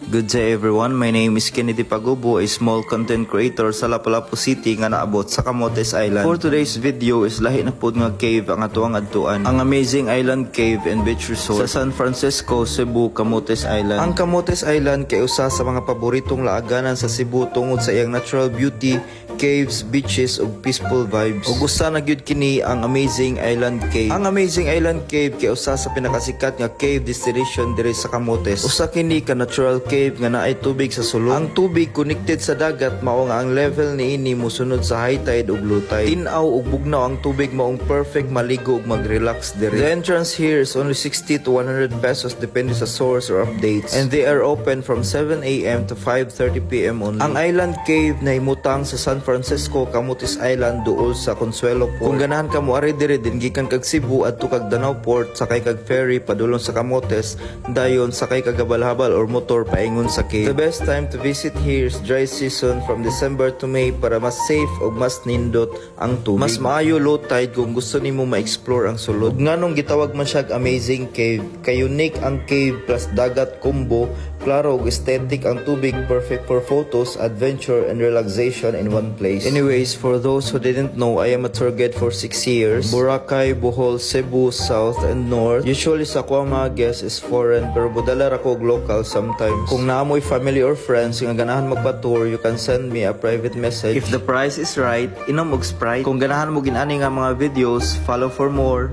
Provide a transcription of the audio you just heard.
Good day everyone, my name is Kennedy Pagubo, a small content creator sa Lapu-Lapu City nga naabot sa Camotes Island. For today's video is lahi na pod nga cave ang atuang adtuan. Ang Amazing Island Cave and Beach Resort sa San Francisco, Cebu, Camotes Island. Ang Camotes Island kay usa sa mga paboritong laaganan sa Cebu tungod sa iyang natural beauty, caves, beaches ug peaceful vibes. Ug usa na gyud kini ang Amazing Island Cave. Ang Amazing Island Cave kay usa sa pinakasikat nga cave destination diri sa Camotes. Usa kini ka natural cave nga naay tubig sa sulod. Ang tubig connected sa dagat mao nga ang level niini mosunod sa high tide ug low tide. Tin-aw ug bugnaw ang tubig maong perfect maligo ug mag-relax diri. The entrance here is only 60 to 100 pesos depende sa source or updates, and they are open from 7 AM to 5:30 PM only. Ang Island Cave na himutang sa San Francisco, Camotes Island duol sa Consuelo Port. Kung ganahan ka mo ari diri din gikan kag Cebu adto kag Danau Port sakay kag ferry padulong sa Camotes, dayon sakay kag habal-habal or motor paingon sa cave. The best time to visit here is dry season from December to May para mas safe ug mas nindot ang tubig. Mas maayo low tide kung gusto nimo ma-explore ang sulod. Ug nganong gitawag man siya Amazing Cave, kay unique ang cave plus dagat combo, klaro ug aesthetic ang tubig, perfect for photos, adventure and relaxation in one place. Anyways, for those who didn't know, I am a tour guide for 6 years. Boracay, Bohol, Cebu, South and North. Usually sa kuha mga guests is foreign pero budala ra ko og local sometimes. Kung naamoy family or friends nga ganahan magpa-tour, you can send me a private message. If the price is right, inom og Sprite. Kung ganahan mo ginani nga mga videos, follow for more.